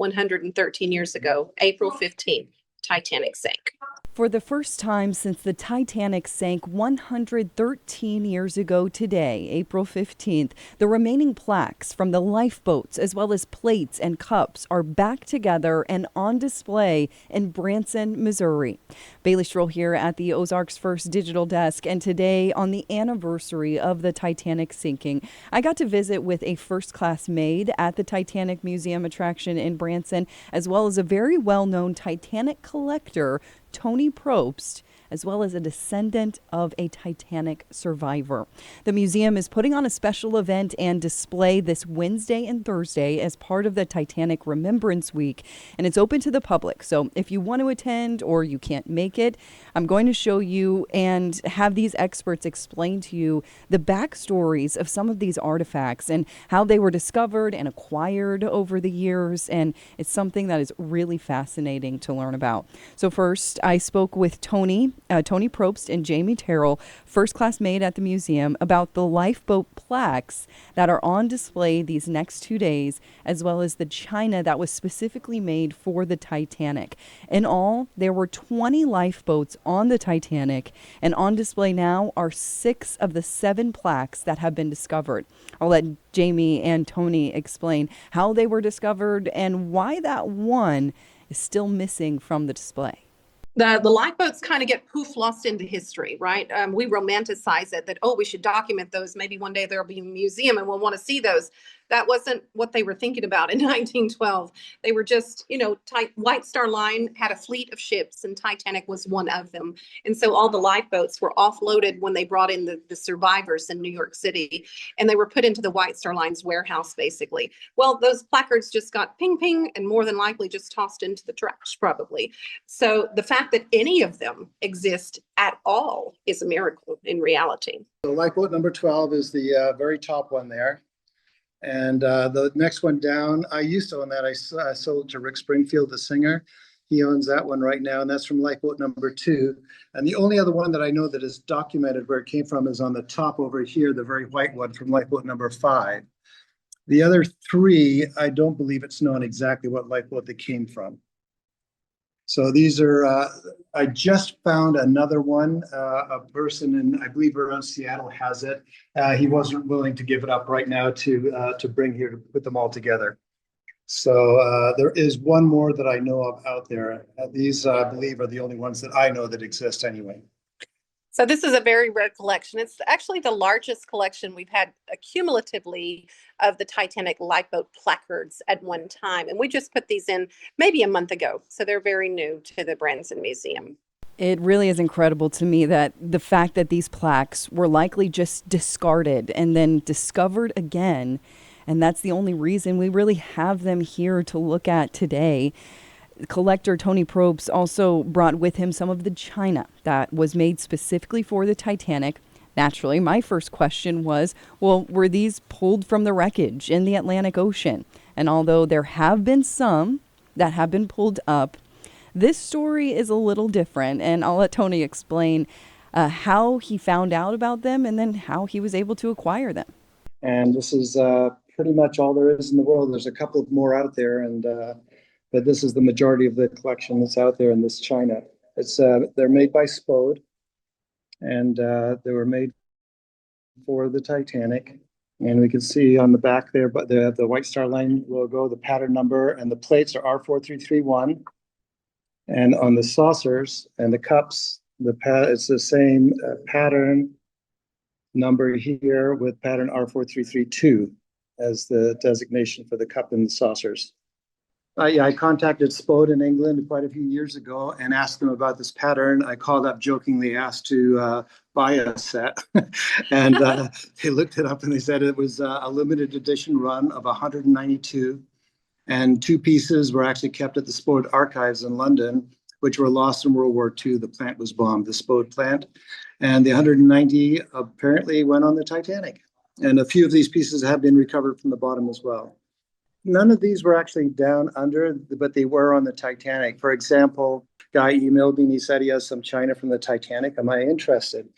113 years ago, April 15th, Titanic sank. For the first time since the Titanic sank 113 years ago today, April 15th, the remaining plaques from the lifeboats, as well as plates and cups, are back together and on display in Branson, Missouri. Bailey Stroll here at the Ozarks First Digital Desk, and today, on the anniversary of the Titanic sinking, I got to visit with a first-class maid at the Titanic Museum Attraction in Branson, as well as a very well-known Titanic collector, Tony Probst, as well as a descendant of a Titanic survivor. The museum is putting on a special event and display this Wednesday and Thursday as part of the Titanic Remembrance Week, and it's open to the public. So if you want to attend or you can't make it, I'm going to show you and have these experts explain to you the backstories of some of these artifacts and how they were discovered and acquired over the years, and it's something that is really fascinating to learn about. So first, I spoke with Tony Probst and Jamie Terrell, first-class maid at the museum, about the lifeboat plaques that are on display these next 2 days, as well as the china that was specifically made for the Titanic. In all, there were 20 lifeboats on the Titanic, and on display now are 6 of the 7 plaques that have been discovered. I'll let Jamie and Tony explain how they were discovered and why that one is still missing from the display. The lifeboats kind of get lost into history, right? We romanticize it that, oh, we should document those. Maybe one day there'll be a museum and we'll want to see those. That wasn't what they were thinking about in 1912. They were just, White Star Line had a fleet of ships and Titanic was one of them. And so all the lifeboats were offloaded when they brought in the survivors in New York City, and they were put into the White Star Line's warehouse, basically. Well, those placards just got ping, ping, and more than likely just tossed into the trash, probably. So the fact that any of them exist at all is a miracle in reality. So lifeboat number 12 is the very top one there. And the next one down, I used to own that. I sold to Rick Springfield, the singer. He owns that one right now, and that's from lifeboat number 2. And the only other one that I know that is documented where it came from is on the top over here, the very white one from lifeboat number 5. The other 3, I don't believe it's known exactly what lifeboat they came from. So these are, I just found another one, a person in, I believe around Seattle has it. He wasn't willing to give it up right now to bring here to put them all together. So there is one more that I know of out there. These, I believe, are the only ones that I know that exist anyway. So this is a very rare collection. It's actually the largest collection we've had cumulatively of the Titanic lifeboat placards at one time. And we just put these in maybe a month ago. So they're very new to the Branson Museum. It really is incredible to me that the fact that these plaques were likely just discarded and then discovered again. And that's the only reason we really have them here to look at today. Collector Tony Probst also brought with him some of the china that was made specifically for the Titanic. Naturally, my first question was, well, were these pulled from the wreckage in the Atlantic Ocean? And although there have been some that have been pulled up, this story is a little different, and I'll let Tony explain how he found out about them and then how he was able to acquire them. And this is pretty much all there is in the world. There's a couple more out there, and but this is the majority of the collection that's out there in this china. It's they're made by Spode, and they were made for the Titanic. And we can see on the back there, but they have the White Star Line logo, the pattern number, and the plates are R4331. And on the saucers and the cups, it's the same pattern number here with pattern R4332 as the designation for the cup and the saucers. I contacted Spode in England quite a few years ago and asked them about this pattern. I called up jokingly, asked to buy a set. And they looked it up and they said it was a limited edition run of 192. And 2 pieces were actually kept at the Spode archives in London, which were lost in World War II. The plant was bombed, the Spode plant. And the 190 apparently went on the Titanic. And a few of these pieces have been recovered from the bottom as well. None of these were actually down under, but they were on the Titanic. For example, guy emailed me and he said he has some china from the Titanic. Am I interested?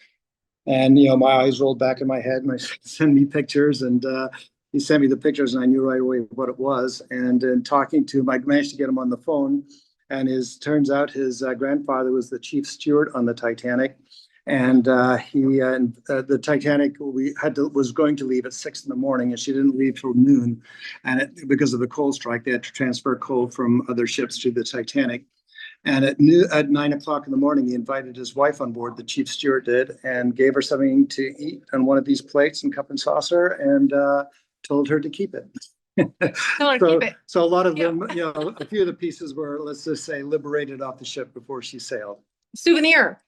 And, my eyes rolled back in my head and I sent me pictures. And he sent me the pictures, and I knew right away what it was. And in talking to him, I managed to get him on the phone. And turns out his grandfather was the chief steward on the Titanic. And the Titanic was going to leave at 6 a.m, and she didn't leave till noon. And because of the coal strike, they had to transfer coal from other ships to the Titanic. And at 9 o'clock in the morning, he invited his wife on board, the chief steward did, and gave her something to eat on one of these plates and cup and saucer, and told her to keep it. So a lot of them, a few of the pieces were, let's just say, liberated off the ship before she sailed. Souvenir.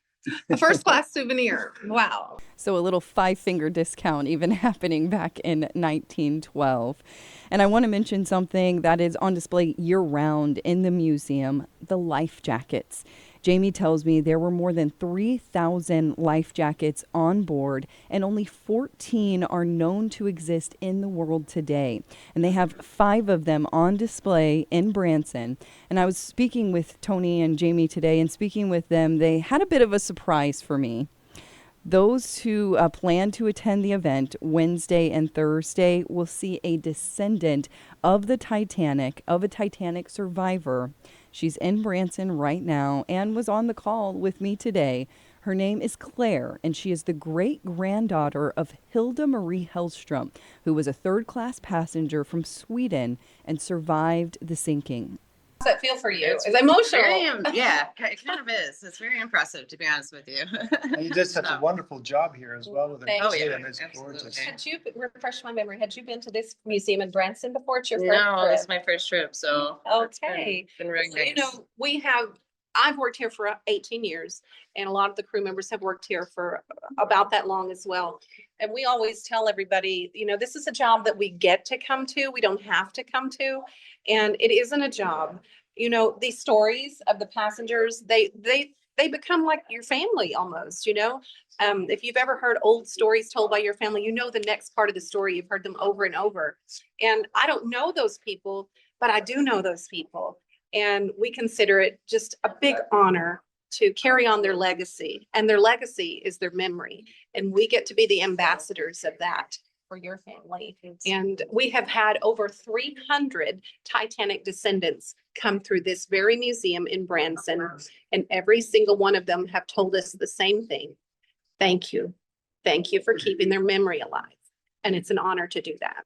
A first class souvenir. Wow. So a little 5-finger discount even happening back in 1912. And I want to mention something that is on display year-round in the museum, the life jackets. Jamie tells me there were more than 3,000 life jackets on board, and only 14 are known to exist in the world today. And they have 5 of them on display in Branson. And I was speaking with Tony and Jamie today, and speaking with them, they had a bit of a surprise for me. Those who plan to attend the event Wednesday and Thursday will see a descendant of the Titanic, of a Titanic survivor. She's in Branson right now and was on the call with me today. Her name is Claire, and she is the great-granddaughter of Hilda Marie Hellstrom, who was a third-class passenger from Sweden and survived the sinking. How does that feel for you? It's emotional. Yeah, it kind of is. It's very impressive, to be honest with you. And you did such a wonderful job here as well with the Thank museum. you. It's gorgeous. Had you, refresh my memory, had you been to this museum in Branson before? It's your first No, trip? it's my first trip, so Okay. it's been really So, nice. I've worked here for 18 years, and a lot of the crew members have worked here for about that long as well. And we always tell everybody, this is a job that we get to come to. We don't have to come to, and it isn't a job. These stories of the passengers, they become like your family almost, if you've ever heard old stories told by your family, the next part of the story, you've heard them over and over. And I don't know those people, but I do know those people. And we consider it just a big honor to carry on their legacy. And their legacy is their memory. And we get to be the ambassadors of that for your family. And we have had over 300 Titanic descendants come through this very museum in Branson. And every single one of them have told us the same thing. Thank you. Thank you for keeping their memory alive. And it's an honor to do that.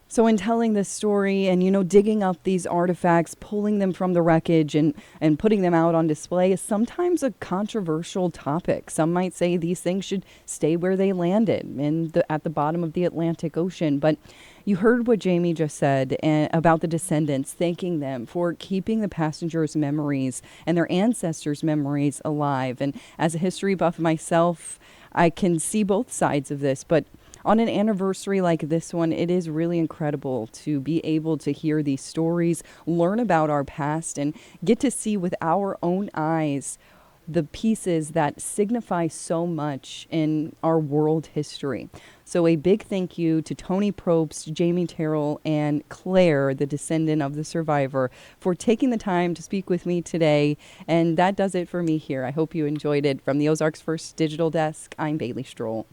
So in telling this story and, digging up these artifacts, pulling them from the wreckage and putting them out on display is sometimes a controversial topic. Some might say these things should stay where they landed, at the bottom of the Atlantic Ocean. But you heard what Jamie just said about the descendants, thanking them for keeping the passengers' memories and their ancestors' memories alive. And as a history buff myself, I can see both sides of this, but on an anniversary like this one, it is really incredible to be able to hear these stories, learn about our past, and get to see with our own eyes the pieces that signify so much in our world history. So a big thank you to Tony Probst, Jamie Terrell, and Claire, the descendant of the survivor, for taking the time to speak with me today. And that does it for me here. I hope you enjoyed it. From the Ozarks First Digital Desk, I'm Bailey Stroll.